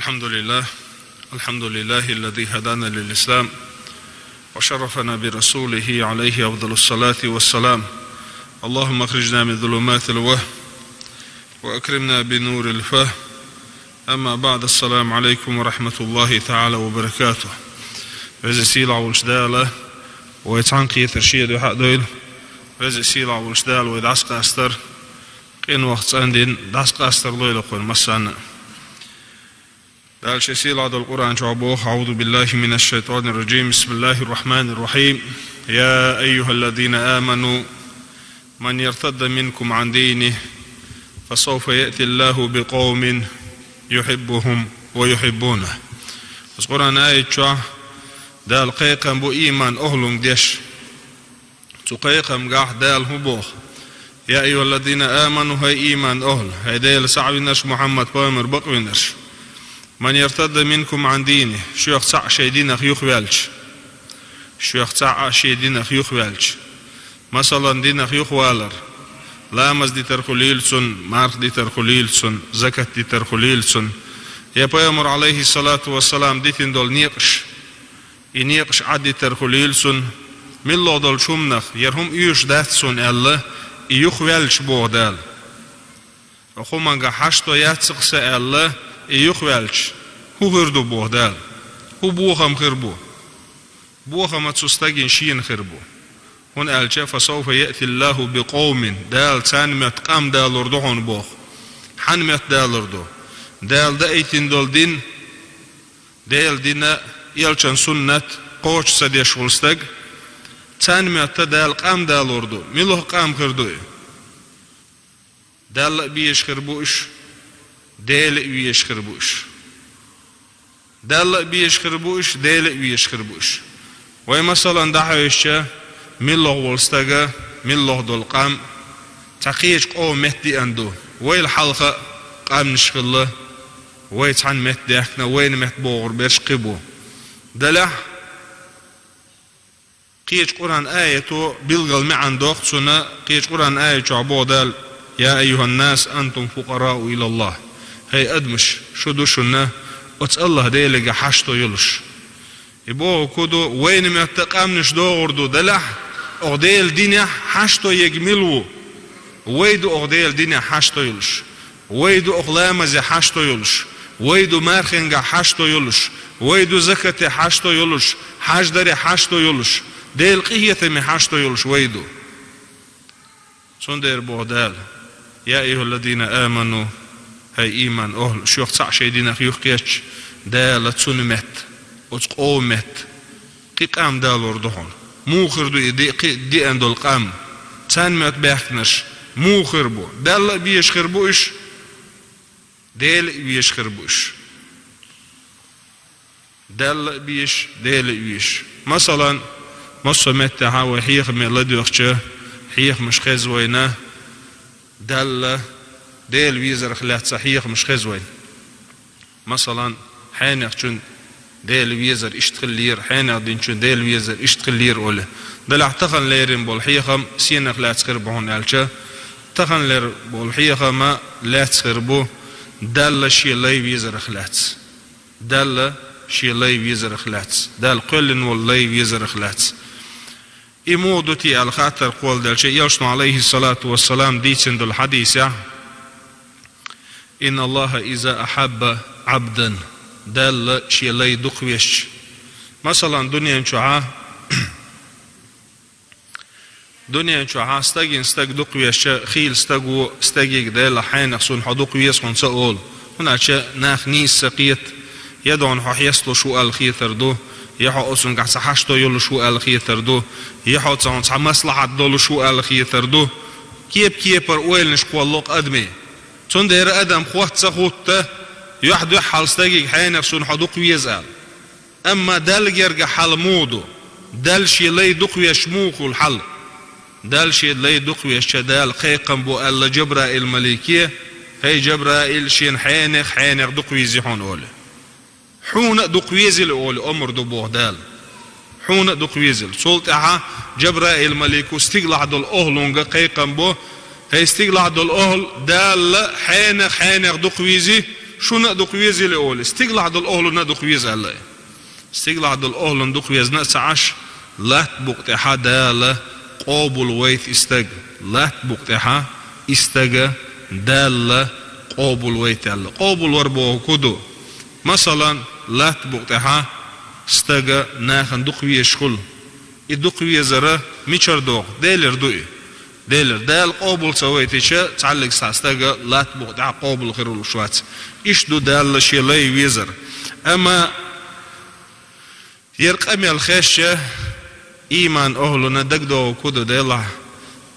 الحمد لله الذي هدانا للإسلام وشرفنا برسوله عليه أفضل الصلاة والسلام. اللهم اخرجنا من ظلمات الوهم وأكرمنا بنور الفهم. أما بعد، السلام عليكم ورحمة الله تعالى وبركاته. وإذا سيلع والشدالة ويتعنقي ترشيد وحق دويل وإذا سيلع والشدال ويدعسق أستر قين وقت عندين دعسق أستر دويل أقول مسانا دال شسيل عد القرآن شعبوه. أعوذ بالله من الشيطان الرجيم. بسم الله الرحمن الرحيم. يا أيها الذين آمنوا من يرتد منكم عن دينه فسوف يأتي الله بقوم يحبهم ويحبونه. بس قرآن آية شع دال قيقم بو إيمان أهلون ديش تقيقم قاح دال هبوخ. يا أيها الذين آمنوا هاي إيمان أهل هاي ديل سعوينش محمد بامر بقوينش. من يرتد منكم عن دينه شو يقطع شي دينك يخوالش شو يقطع شي دينك يخوالش مثلا دينك يخوالر لامز دي ترخليلسون مارك دي ترخليلسون زكاة دي ترخليلسون يا بيامر عليه الصلاة والسلام ديتين دول نيقش عدي ترخليلسون من الله دول شمنخ يرهم يوش داتسون الله يخوالش بودال وخو منغا حشتو ياتسقس الله يخوالش هو غردو بودال هو بوخم خربو بوخم تستجين شين خربو هون قالش فسوف يأتي الله بقوم دال تانمت قام دال اردوهن بوخ حنمت دال اردو دال دايتين دول دين دال دينا يلچن سنت قوش سديش ولستگ تانمت دال قام دال اردو ملوه قام خردو دال بيش خربوش دال بيش خربوش دال بيش خربوش دال بيش خربوش ومثلا دحيش ملوه ولستگ ملوه دول قام تقيش قو مهدي اندو ويل حلقة قام نشغله ويتعن مهدي احنا وين مهد بوغر بيش قبو دلح قيش قرآن آية بلغل معن دوقتنا قيش قرآن آية عبو دال يا أيها الناس أنتم فقراء إلى الله هي أدمش شدو شنا الله ديلك حشتو يلش يبوه كدو وين ما تقامنش دوغردو دلح أغديل دينيا حشتو يجملو ويدو أغديل دينيا حشتو يلش ويدو أغلامزي حشتو يلش ويدو مارخنجا حشتو يلش ويدو زكاة حشتو يلش حجدري حشتو يلش ديل قية من حشتو يلش ويدو صندير بودال يا أيها الذين آمنوا هاي إيمان أهل شو يقطع شي دينك يخيش دالة تسنمت وتقومت قام دال وردهن مو خردو دي اندو القام تسنمت بيحكنش مو خربو دال بيش خربوش دال بيش خربوش دال بيش دال بيش مثلا مصمت تهاوي حيخ من لدوخشه حيخ مش خزوينه دال ديل ويزر خلات صحيح مش خزوين مثلا حين يخشون ديل ويزر اشتغلير حين يخشون ديل ويزر اشتغلير ولا دل اعتقن ليرين بالحيخم سين خلات خربون الچه تقن لير بالحيخم لا تخربو دل شي لي ويزر خلات دل شي لي ويزر خلات دل قل والله ويزر خلات إمودتي الخاطر قول دل شيء يوشن عليه الصلاة والسلام ديتن دل حديثة إن الله إذا أحب عبدا دل شيء لا يدقويش مثلا دنيا شعاع استجين استج دقويش خيل استجيك دل حين يحصل حدقويش من سؤال هنا شيء ناخ نيس سقيت يدعون حيصلوا شو الخيثر دو يحو أصلاً قاعد سحشتو يلو شو الخيثر دو يحو تصان مصلحة دولو شو الخيثر دو كيب أول نشقو اللوق أدمي تندير أدم خوات سخوت يحدو حال استجيك حين يفسون حدوق ويزال أما دال يرجع حال مودو دال شي لي دقو يشموخو الحل دال شي لي دقو يشدال قيقم بو ألا جبرائيل الملكية هي جبرائيل شين حينخ دقو يزيحون أولي حون دقويزل أول أمر دبوه دال حون دقويزل سلطعها جبرائيل الملك استقلع دول أهلونغ قيقم بو هي استقلع دول أهل دال حينخ دقويزي شو ندق ويز اللي أول استقلع دل أهل ندق ويز الله استقلع دل أهل ندق ويز نسعش لا تبقتها دالة قابل ويت استج لا تبقتها استج دالة قابل ويت الله قابل وربو كدو مثلا لا تبقتها استج ناخن دق ويز خل الدق ويز را ميشر دوغ ديلر دوي ديلر دال قابل سويتش تعلق ساستجا لا تبقتها قابل غير الشوات إيش دو دال شيء لا يوزر أما يرقم الخشة إيمان أهلنا دقدو كودو ديلا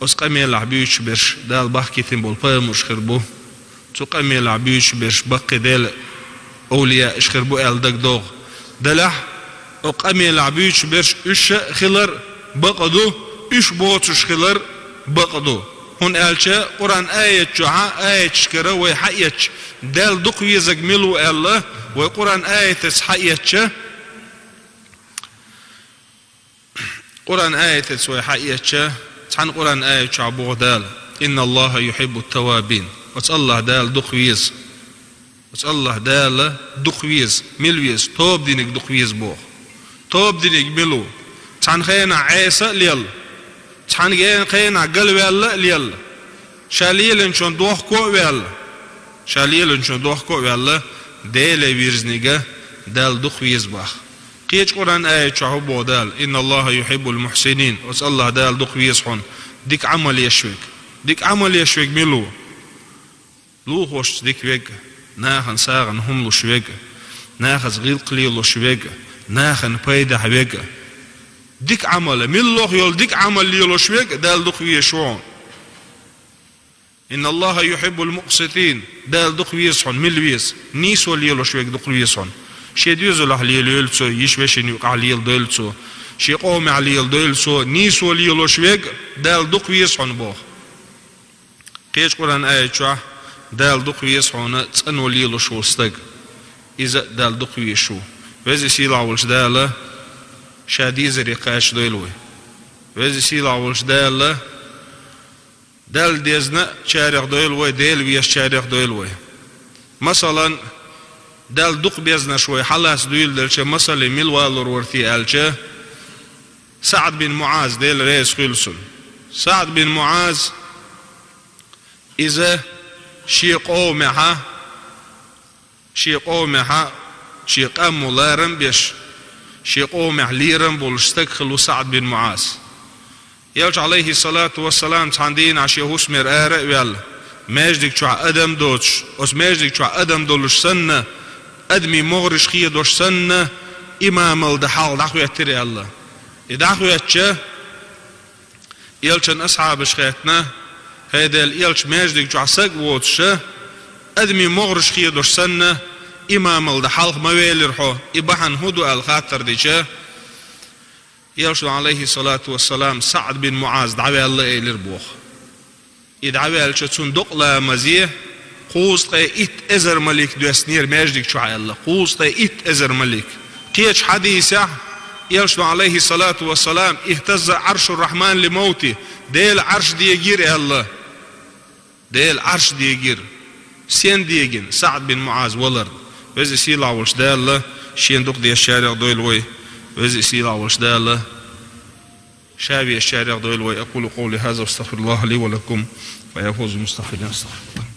أسقم العبيش برش دال بحكي تنبول فمش خربو تقم العبيش برش بقي ديل أولياء إش خربو أل دقدو دلح أقم العبيش برش إش خلر بقدو إش بوتش خلر بقدو هون ألشة قرآن آية جعاء آية شكرا ويحيش دال دقو يزجملو الله وقرآن آية تسحيش قرآن آية تسوي حيش عن قرآن آية شعبو دال إن الله يحب التوابين وتسأل الله دال دقويز وتسأل الله دال دقويز ملويز توب دينك دقويز بوخ توب دينك ملو عن خينا عيسى ليل عن خينا قلب ليل شاليل انشون دوخكو ويل شاليل انشون دوخكو ويل ديل ويرزنيجا دال دقويز باخ قيش قرآن آية شعبو دال إن الله يحب المحسنين وسأل الله دال دق ويصحون ديك عمل يشوك ديك عمل يشوك ملو لو خوش ديك ويك ناخن ساغن هم لو شوك ناخذ غيل قليل لو شوك ناخن بيدا حوك ديك عمل ملو يول ديك عمل ليلو شوك دال دق ويشون إن الله يحب المقسطين دال دق ويصحون ملويس نيسو ليلو شوك دق ويصحون شي ديزو لحليل يلتسو يشوشن يقعليل ديلتسو شي قوم عليل ديلتسو نيسو ليلو شويق دال دق ويصحون بوخ قيش قرآن آية شوح دال دق ويصحون تسنو ليلو شو استق إذا دال دق ويشو وزي سيلا ولش دالة شاديز ريقاش ديلوي وزي سيلا ولش دالة دال ديزنا شارق ديلوي ديل ويش شارق ديلوي مثلا دال دق بيزنا شوي حلاس دويل دلشة مثلا ملوالور ورثي ألشة سعد بن معاذ ديل رئيس خلصن سعد بن معاذ إذا شي قومها شي قاموا لارم بيش شي قومه ليرم بولشتك خلو سعد بن معاذ يلج عليه الصلاة والسلام تاندين عشي هسمر آرق ويلا ماجدك شو أدم دوتش أس ماجدك شو أدم دولش سنة أدمي مغرش خيه دوش سنة إمام الدحال دعوة يتري الله دعوة يتشا يلشن أصحاب شخيتنا هيدا يلش ماجدك شو عساق ووتش أدمي مغرش خيه دوش سنة إمام الدحال مويل رحو إبحن هدو الخاطر ديشا يلشن عليه الصلاة والسلام سعد بن معاذ دعوة الله إلي ربوخ إدعوة الشتون دقلا مزيه قوس إت إزر ملك دوسنير ماجدك شو الله قوس إت إزر ملك قيش حديثة يلشن عليه الصلاة والسلام اهتز عرش الرحمن لموته ديل عرش ديجير الله ديل عرش ديجير سين ديجين سعد بن معاذ ولر وزي سيلا وش دالله شين دق دي الشارع دويلوي وزي سيلا وش دالله شابي الشارع دويلوي أقول قولي هذا واستغفر الله لي ولكم ويفوز المستغفرين استغفر الله